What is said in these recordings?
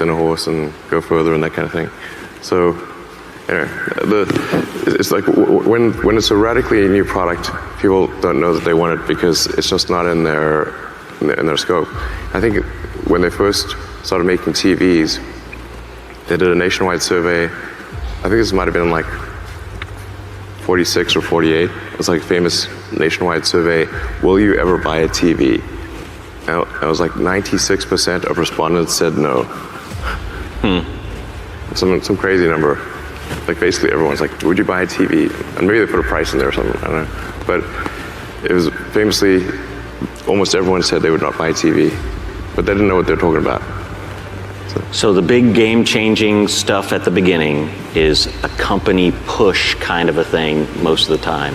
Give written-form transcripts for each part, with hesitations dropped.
than a horse and go further and that kind of thing. So, anyway, it's like when it's a radically new product, people don't know that they want it because it's just not in their scope. I think when they first started making TVs, they did a nationwide survey. I think this might have been like 46 or 48. It was like a famous nationwide survey. Will you ever buy a TV? And it was like 96% of respondents said no. Some crazy number. Like basically everyone's like, would you buy a TV? And maybe they put a price in there or something, I don't know. But it was famously, almost everyone said they would not buy a TV, but they didn't know what they're talking about. So the big game-changing stuff at the beginning is a company push kind of a thing most of the time,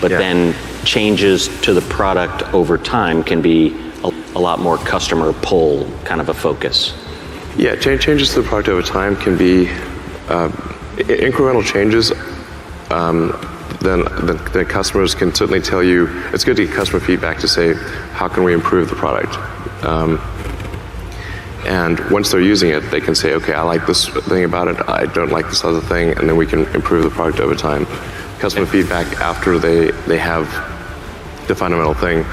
but then changes to the product over time can be a lot more customer pull kind of a focus. Yeah, changes to the product over time can be incremental changes. Then customers can certainly tell you, it's good to get customer feedback to say, how can we improve the product? And once they're using it, they can say, okay, I like this thing about it, I don't like this other thing, and then we can improve the product over time. Customer feedback after they have the fundamental thing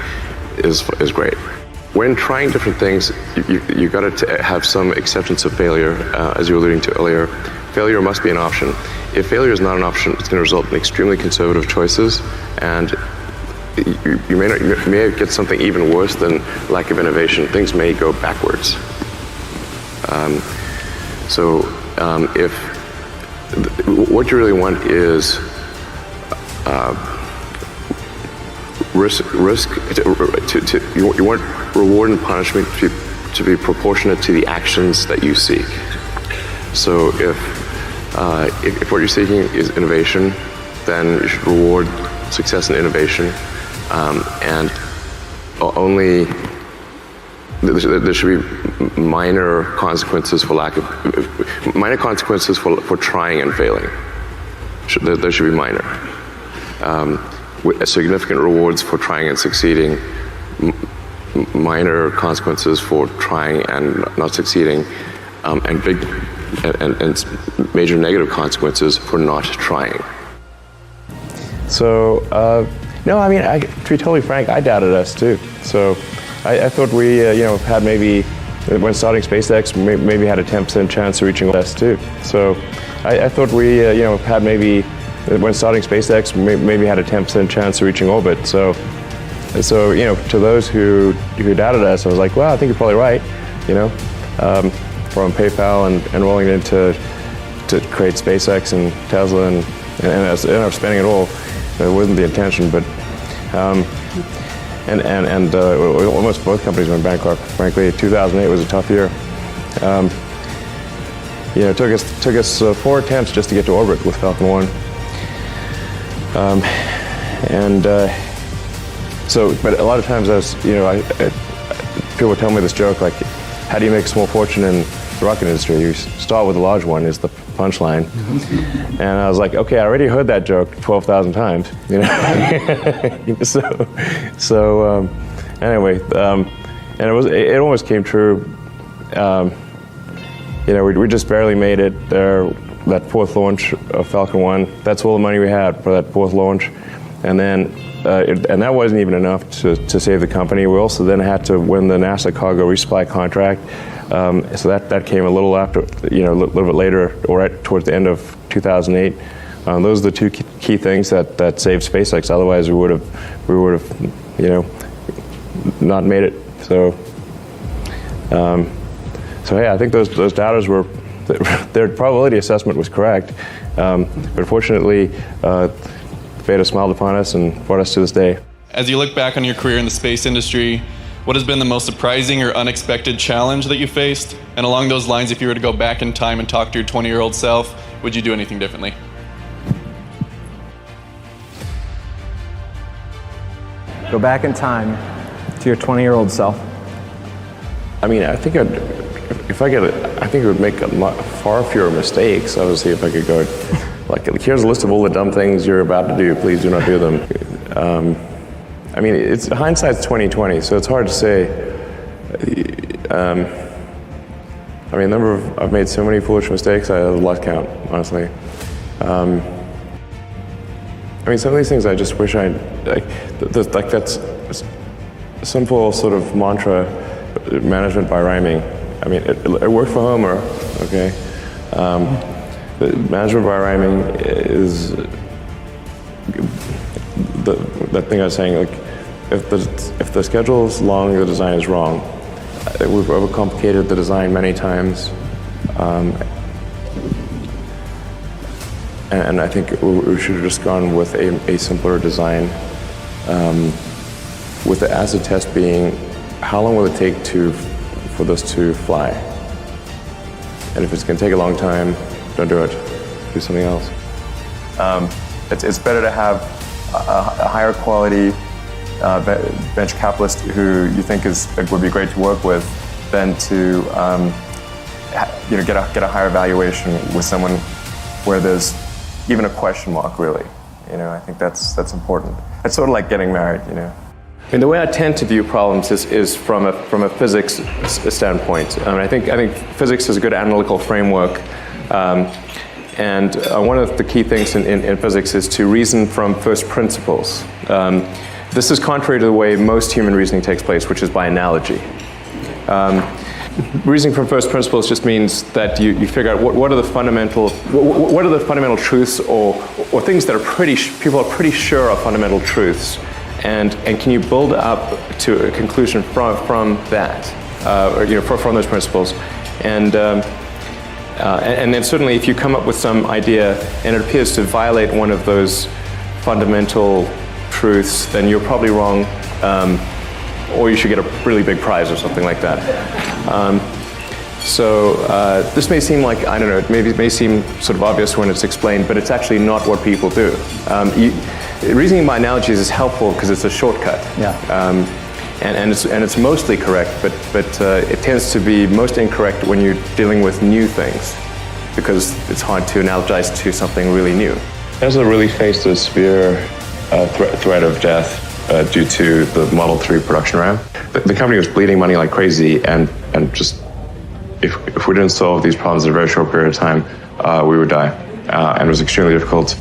is great. When trying different things, you got to have some acceptance of failure, as you were alluding to earlier. Failure must be an option. If failure is not an option, it's going to result in extremely conservative choices, and you may get something even worse than lack of innovation. Things may go backwards. If what you really want is you want reward and punishment to be proportionate to the actions that you seek. So if what you're seeking is innovation, then you should reward success in innovation, and only there should be minor consequences for trying and failing. There should be minor. With significant rewards for trying and succeeding, minor consequences for trying and not succeeding, and big and major negative consequences for not trying. So, no, I mean, to be totally frank, I doubted us too. So, I thought we, had maybe, when starting SpaceX, maybe had a 10% chance of reaching us too. So, I thought we, had maybe, when starting SpaceX, maybe had a 10% chance of reaching orbit. So, to those who doubted us, I was like, well, I think you're probably right, from PayPal and rolling it into to create SpaceX and Tesla and ended up spending it all. It wasn't the intention, but almost both companies went bankrupt. Frankly, 2008 was a tough year. It took us 4 attempts just to get to orbit with Falcon 1. But a lot of times people would tell me this joke, like, how do you make a small fortune in the rocket industry? You start with a large one, is the punchline. And I was like, okay, I already heard that joke 12,000 times, Anyway, and it almost came true. We just barely made it there. That 4th launch of Falcon 1, that's all the money we had for that 4th launch. And then, and that wasn't even enough to save the company. We also then had to win the NASA cargo resupply contract. So that came a little after, a little bit later, or right towards the end of 2008. Those are the 2 key things that saved SpaceX. Otherwise, we would have, not made it. So yeah, I think those doubters were, their probability assessment was correct. But fortunately, fate has smiled upon us and brought us to this day. As you look back on your career in the space industry, what has been the most surprising or unexpected challenge that you faced? And along those lines, if you were to go back in time and talk to your 20-year-old self, would you do anything differently? Go back in time to your 20-year-old self. I mean, I think it would make far fewer mistakes. Obviously, if I could go, like, here's a list of all the dumb things you're about to do. Please do not do them. I mean, hindsight's 20/20, so it's hard to say. I mean, I've made so many foolish mistakes, I lost count, honestly. I mean, some of these things I just wish like that's a simple sort of mantra, management by rhyming. I mean, it worked for Homer, okay? Management by rhyming is that thing I was saying, like, if the schedule is long, the design is wrong. We've overcomplicated the design many times. And I think we should have just gone with a simpler design, with the acid test being, how long will it take for this to fly? And if it's going to take a long time, don't do it. Do something else. It's better to have a higher quality venture capitalist who you think would be great to work with than to get a higher valuation with someone where there's even a question mark, really. I think that's important. It's sort of like getting married, I mean, the way I tend to view problems is from a physics standpoint. I think physics is a good analytical framework, and one of the key things in physics is to reason from first principles. This is contrary to the way most human reasoning takes place, which is by analogy. Reasoning from first principles just means that you figure out what are the fundamental truths or things that people are pretty sure are fundamental truths, and can you build up to a conclusion from that, from those principles, and then certainly if you come up with some idea and it appears to violate one of those fundamental truths, then you're probably wrong. Or you should get a really big prize or something like that. This may seem like, I don't know, it may seem sort of obvious when it's explained, but it's actually not what people do. Reasoning by analogies is helpful because it's a shortcut. Yeah. And it's mostly correct, but it tends to be most incorrect when you're dealing with new things, because it's hard to analogize to something really new. Tesla really faced a severe threat of death due to the Model 3 production ramp. The company was bleeding money like crazy, and just if we didn't solve these problems in a very short period of time, we would die. And it was extremely difficult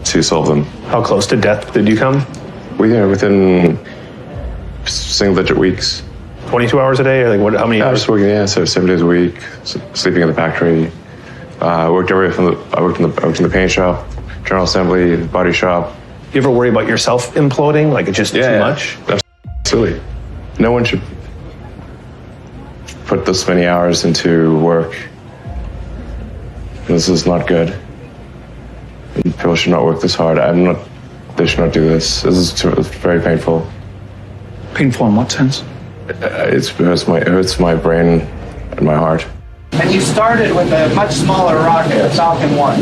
to solve them. How close to death did you come? Within single-digit weeks. 22 hours a day, or like how many I was hours? working, so 7 days a week, sleeping in the factory. I worked in the paint shop, general assembly, body shop. You ever worry about yourself imploding? Like it's just too much? That's silly. No one should put this many hours into work. This is not good. People should not work this hard. They should not do this. It's very painful. Painful in what sense? It hurts my brain and my heart. And you started with a much smaller rocket, the Falcon 1.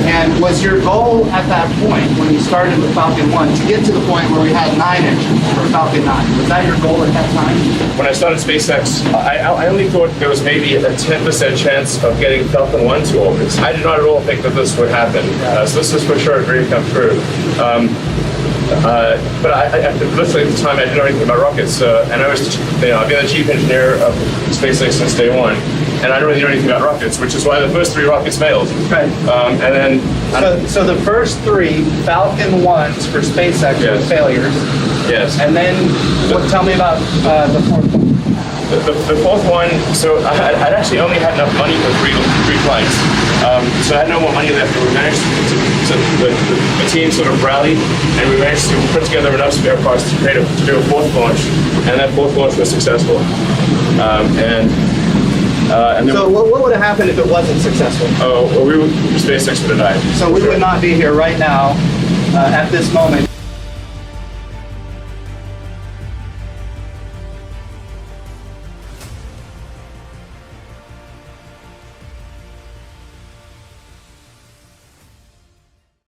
And was your goal at that point, when you started with Falcon 1, to get to the point where we had 9 engines for Falcon 9? Was that your goal at that time? When I started SpaceX, I only thought there was maybe a 10% chance of getting Falcon 1 to orbit. I did not at all think that this would happen. So this is for sure a dream come true. But I literally at the time I didn't know anything about rockets, and I've been the chief engineer of SpaceX since day one, and I don't really know anything about rockets, which is why the first 3 rockets failed. Right. And then so the first 3 Falcon 1s for SpaceX were failures. Yes. And then tell me about the fourth one. The fourth one, so I'd actually only had enough money for three flights. So I had no more money left, but we managed the team sort of rallied, and we managed to put together enough spare parts to do a 4th launch, and that 4th launch was successful. And then So what would have happened if it wasn't successful? SpaceX would have died. So we would not be here right now at this moment